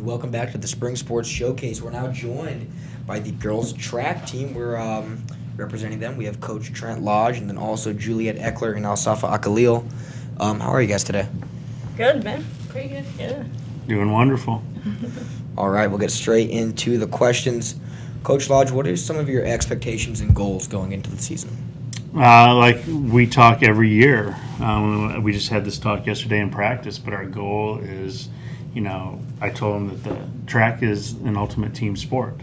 welcome back to the Spring Sports Showcase. We're now joined by the girls track team. We're representing them. We have Coach Trent Lodge and then also Julliette Eckler and Alsafa Alkhalil. How are you guys today? Good, man. Pretty good, yeah. Doing wonderful. All right, we'll get straight into the questions. Coach Lodge, what are some of your expectations and goals going into the season? Like we talk every year. We just had this talk yesterday in practice, but our goal is, I told them that the track is an ultimate team sport.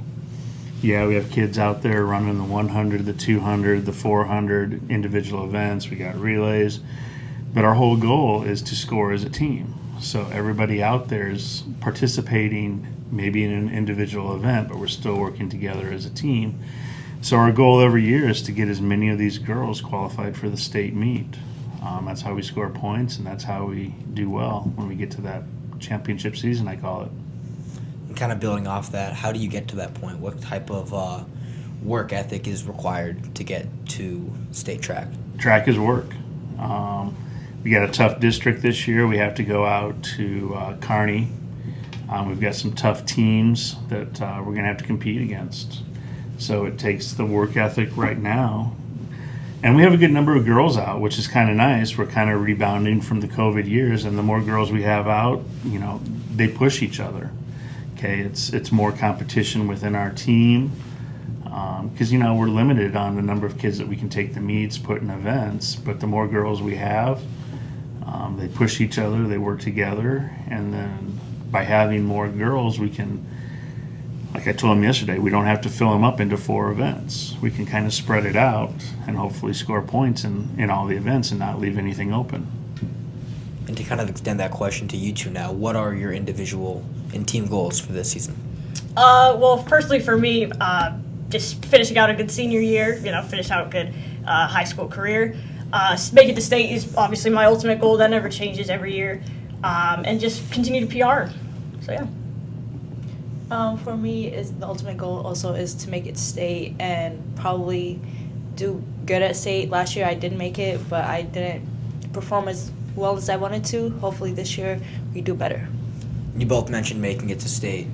Yeah, we have kids out there running the 100, the 200, the 400 individual events. We got relays. But our whole goal is to score as a team. So everybody out there is participating maybe in an individual event, but we're still working together as a team. So our goal every year is to get as many of these girls qualified for the state meet. That's how we score points, and that's how we do well when we get to that championship season, I call it. And kind of building off that, how do you get to that point? What type of work ethic is required to get to state track? Track is work. We got a tough district this year. We have to go out to Kearney. We've got some tough teams that we're going to have to compete against. So it takes the work ethic right now. And we have a good number of girls out, which is kind of nice. We're kind of rebounding from the COVID years, and the more girls we have out, they push each other. Okay, it's more competition within our team because, we're limited on the number of kids that we can take to meets, put in events. But the more girls we have, they push each other, they work together, and then by having more girls, we can, like I told them yesterday, we don't have to fill them up into 4 events. We can kind of spread it out and hopefully score points in all the events and not leave anything open. And to kind of extend that question to you two now, what are your individual and team goals for this season? Well, firstly for me, just finishing out a good senior year, finish out a good high school career. Make it to state is obviously my ultimate goal. That never changes every year. And just continue to PR. So, yeah. For me, the ultimate goal also is to make it state and probably do good at state. Last year I did make it, but I didn't perform as well as I wanted to. Hopefully this year we do better. You both mentioned making it to state.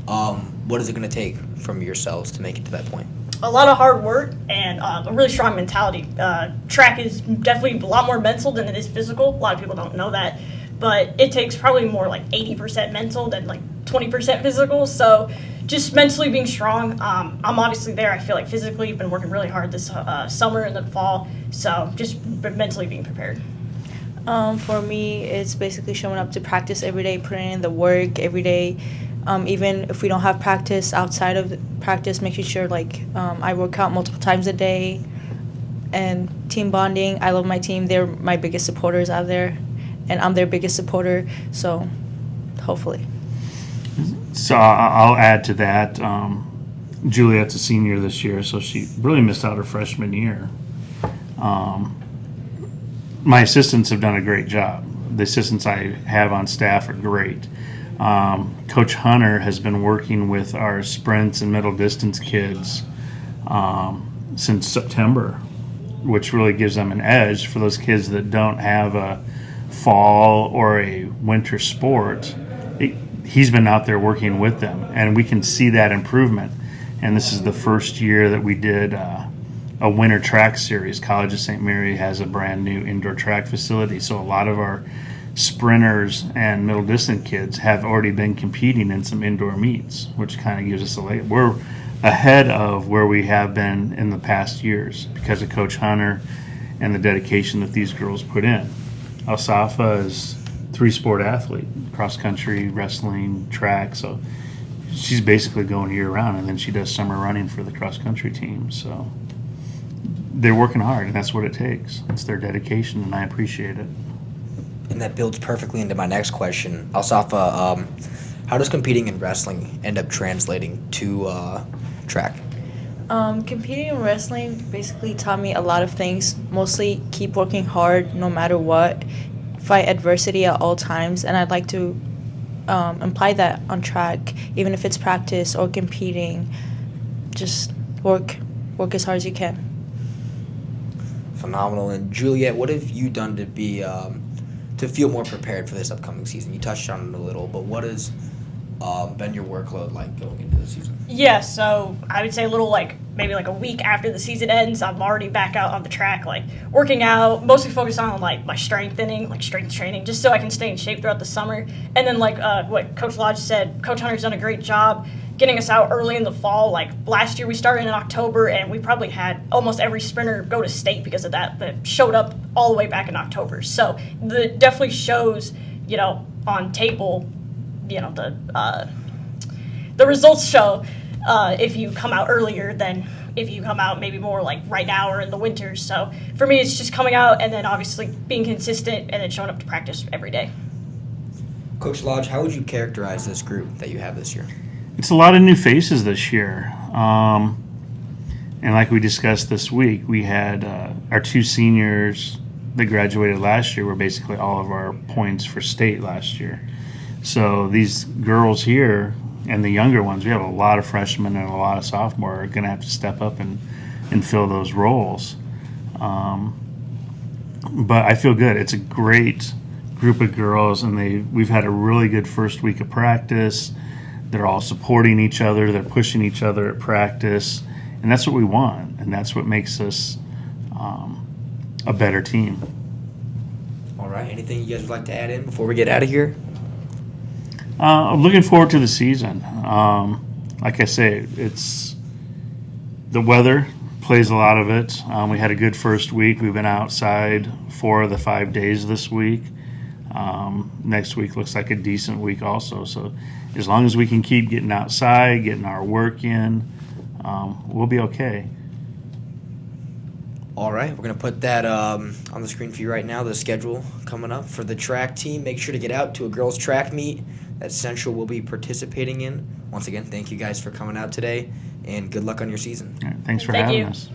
What is it going to take from yourselves to make it to that point? A lot of hard work and a really strong mentality. Track is definitely a lot more mental than it is physical. A lot of people don't know that. But it takes probably more like 80% mental than like 20% physical. So just mentally being strong. I'm obviously there. I feel like physically I've been working really hard this summer and the fall. So just mentally being prepared. For me, it's basically showing up to practice every day, putting in the work every day. Even if we don't have practice, outside of practice, making sure I work out multiple times a day. And team bonding. I love my team. They're my biggest supporters out there. And I'm their biggest supporter, so hopefully. So I'll add to that. Julliette's a senior this year, so she really missed out her freshman year. My assistants have done a great job. The assistants I have on staff are great. Coach Hunter has been working with our sprints and middle distance kids since September, which really gives them an edge for those kids that don't have a fall or a winter sport. He's been out there working with them, and we can see that improvement. And this is the first year that we did a winter track series. College of St. Mary has a brand new indoor track facility, so a lot of our sprinters and middle distance kids have already been competing in some indoor meets, which kind of gives us a leg. We're ahead of where we have been in the past years because of Coach Hunter and the dedication that these girls put in. Alsafa is 3-sport athlete, cross-country, wrestling, track, so she's basically going year-round, and then she does summer running for the cross-country team. So they're working hard, and that's what it takes. It's their dedication, and I appreciate it. And that builds perfectly into my next question. Alsafa, how does competing in wrestling end up translating to track? Competing in wrestling basically taught me a lot of things. Mostly keep working hard no matter what, fight adversity at all times, and I'd like to imply that on track, even if it's practice or competing. Just work as hard as you can. Phenomenal. And Julliette, what have you done to feel more prepared for this upcoming season? You touched on it a little, but what is been your workload like going into the season? Yeah, so I would say maybe a week after the season ends, I'm already back out on the track, working out, mostly focused on my strengthening, strength training, just so I can stay in shape throughout the summer. And then what Coach Lodge said, Coach Hunter's done a great job getting us out early in the fall. Last year we started in October, and we probably had almost every sprinter go to state because of that, but showed up all the way back in October. So that definitely shows, on table, the results show if you come out earlier than if you come out maybe more right now or in the winters. So for me, it's just coming out and then obviously being consistent and then showing up to practice every day. Coach Lodge, how would you characterize this group that you have this year? It's a lot of new faces this year. And like we discussed this week, we had our 2 seniors that graduated last year were basically all of our points for state last year. So these girls here and the younger ones, we have a lot of freshmen and a lot of sophomore are going to have to step up and fill those roles. But I feel good. It's a great group of girls, and we've had a really good first week of practice. They're all supporting each other. They're pushing each other at practice, and that's what we want, and that's what makes us a better team. All right. Anything you guys would like to add in before we get out of here? I'm looking forward to the season. Like I say, it's the weather plays a lot of it. We had a good first week. We've been outside 4 of the 5 days this week. Next week looks like a decent week also. So as long as we can keep getting outside, getting our work in, we'll be okay. All right, we're going to put that on the screen for you right now, the schedule coming up for the track team. Make sure to get out to a girls' track meet that Central will be participating in. Once again, thank you guys for coming out today, and good luck on your season. All right, thanks for Thank having you. us.